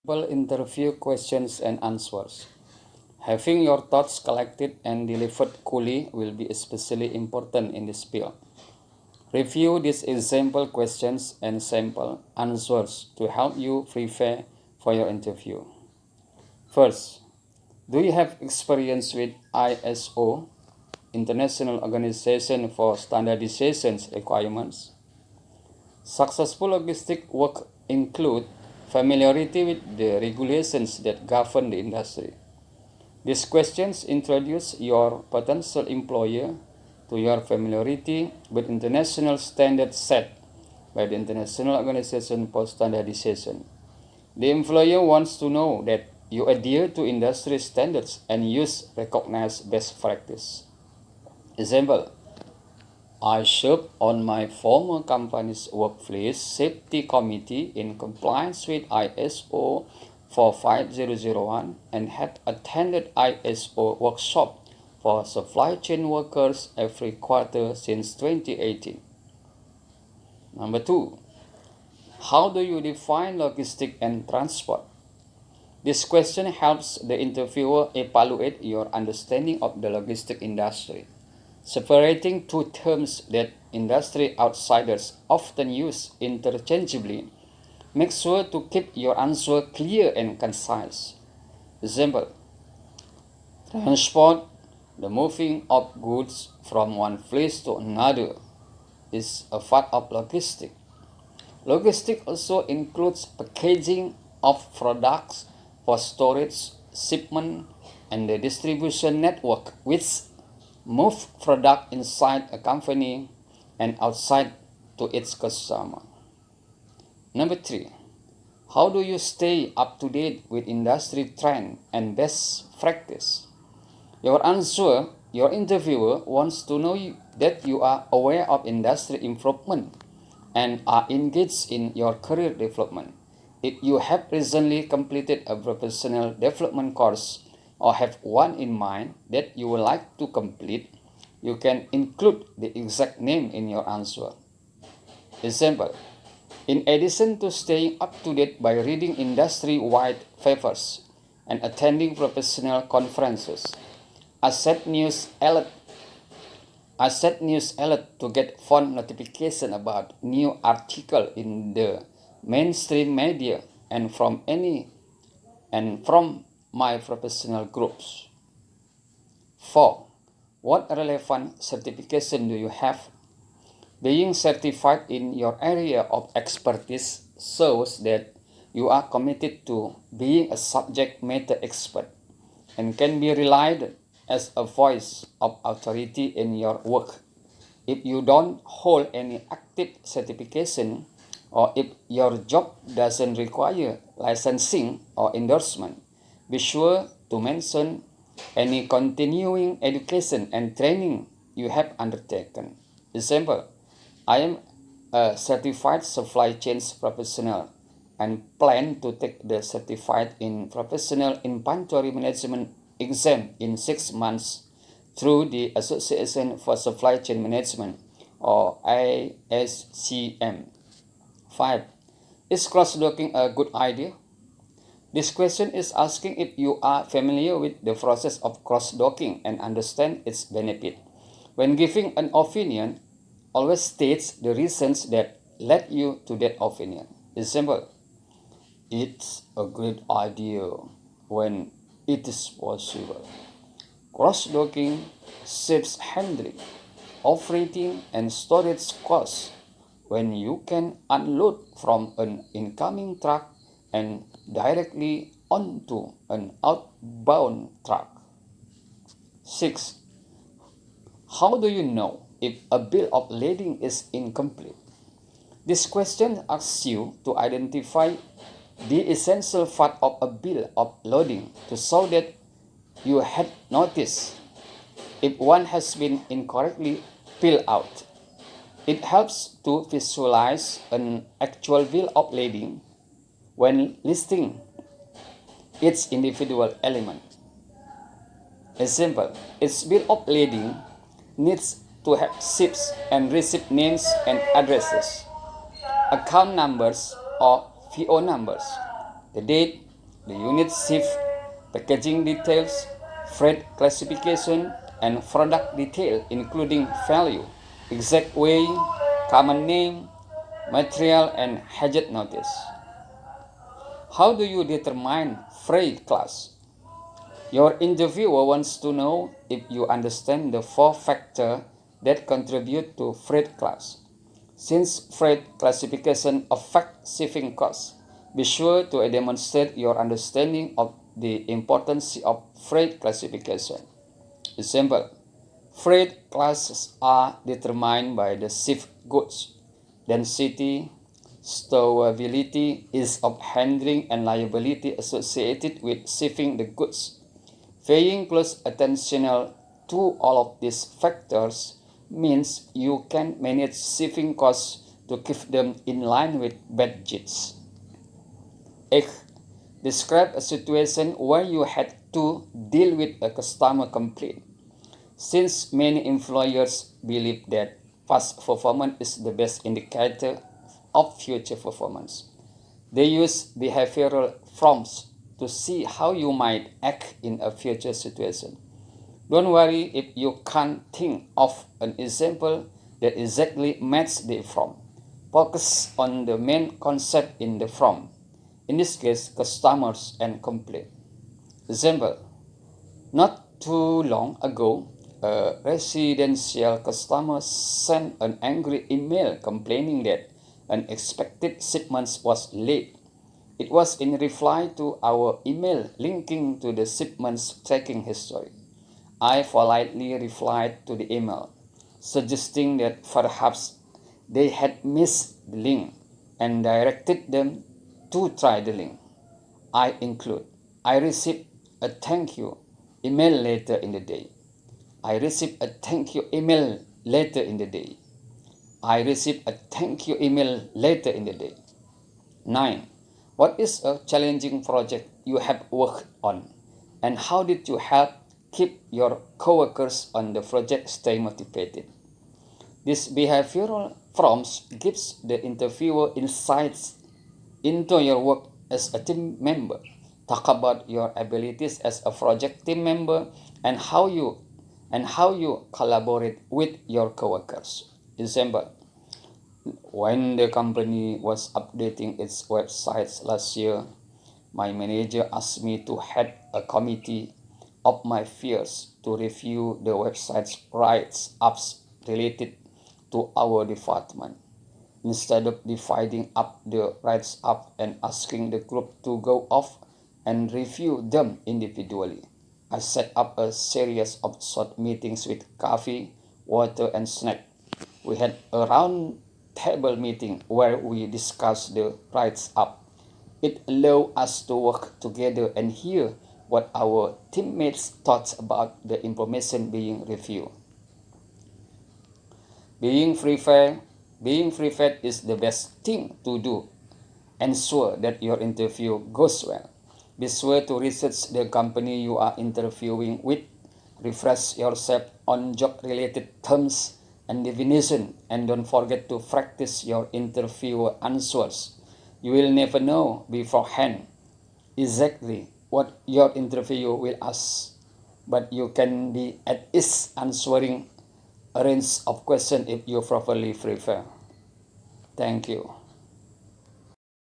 Interview questions and answers. Having your thoughts collected and delivered coolly will be especially important in this field. Review these example questions and sample answers to help you prepare for your interview. First, do you have experience with ISO, International Organization for Standardization requirements? Successful logistic work include familiarity with the regulations that govern the industry. These questions introduce your potential employer to your familiarity with international standards set by the International Organization for Standardization. The employer wants to know that you adhere to industry standards and use recognized best practice. Example, I served on my former company's workplace safety committee in compliance with ISO 45001 and had attended ISO workshop for supply chain workers every quarter since 2018. Number 2. How do you define logistic and transport? This question helps the interviewer evaluate your understanding of the logistic industry. Separating two terms that industry outsiders often use interchangeably, make sure to keep your answer clear and concise. Example, transport, the moving of goods from one place to another, is a part of logistics. Logistics also includes packaging of products for storage, shipment, and the distribution network, which move product inside a company and outside to its customer. Number 3. How do you stay up to date with industry trend and best practice? Your interviewer wants to know that you are aware of industry improvement and are engaged in your career development. If you have recently completed a professional development course or have one in mind that you would like to complete, you can include the exact name in your answer. Example, in addition to staying up to date by reading industry-wide papers and attending professional conferences, I set news alert to get phone notification about new article in the mainstream media and from my professional groups. 4. What relevant certification do you have? Being certified in your area of expertise shows that you are committed to being a subject matter expert and can be relied as a voice of authority in your work. If you don't hold any active certification, or if your job doesn't require licensing or endorsement, be sure to mention any continuing education and training you have undertaken. Example, I am a certified supply chain professional and plan to take the Certified in Professional Inventory Management exam in 6 months through the Association for Supply Chain Management, or ASCM. 5. Is cross-docking a good idea? This question is asking if you are familiar with the process of cross-docking and understand its benefit. When giving an opinion, always states the reasons that led you to that opinion. Example, it's a great idea when it is possible. Cross-docking saves handling, operating, and storage costs when you can unload from an incoming truck and directly onto an outbound truck. 6. How do you know if a bill of lading is incomplete? This question asks you to identify the essential part of a bill of lading to show that you had noticed if one has been incorrectly filled out. It helps to visualize an actual bill of lading when listing its individual element. Example, its bill of lading needs to have ships and receipt names and addresses, account numbers or PO numbers, the date, the unit shift, packaging details, freight classification, and product detail including value, exact weight, common name, material, and hazard notice. How do you determine freight class? Your interviewer wants to know if you understand the 4 factors that contribute to freight class. Since freight classification affects shipping costs, be sure to demonstrate your understanding of the importance of freight classification. Example: freight classes are determined by the shipped goods, density, stowability, ease of handling, and liability associated with shipping the goods. Paying close attention to all of these factors means you can manage shipping costs to keep them in line with budgets. 8. Describe a situation where you had to deal with a customer complaint. Since many employers believe that past performance is the best indicator of future performance, they use behavioral prompts to see how you might act in a future situation. Don't worry if you can't think of an example that exactly matches the prompt. Focus on the main concept in the prompt, in this case, customers and complaint. Example: not too long ago, a residential customer sent an angry email complaining that an expected shipment was late. It was in reply to our email linking to the shipment's tracking history. I politely replied to the email, suggesting that perhaps they had missed the link and directed them to try the link. I received a thank you email later in the day. I received a thank you email later in the day. I received a thank you email later in the day. 9. What is a challenging project you have worked on, and how did you help keep your coworkers on the project stay motivated? This behavioral prompts gives the interviewer insights into your work as a team member. Talk about your abilities as a project team member and how you collaborate with your coworkers. Example: when the company was updating its websites last year, my manager asked me to head a committee of my peers to review the website's write-ups related to our department. Instead of dividing up the write-up and asking the group to go off and review them individually, I set up a series of short meetings with coffee, water, and snack. We had a round table meeting where we discussed the write-up. It allowed us to work together and hear what our teammates thought about the information being reviewed. Being prepared is the best thing to do. Ensure that your interview goes well. Be sure to research the company you are interviewing with. Refresh yourself on job-related terms and definition, and don't forget to practice your interview answers. You will never know beforehand exactly what your interviewer will ask, but you can be at ease answering a range of questions if you properly prepare. Thank you.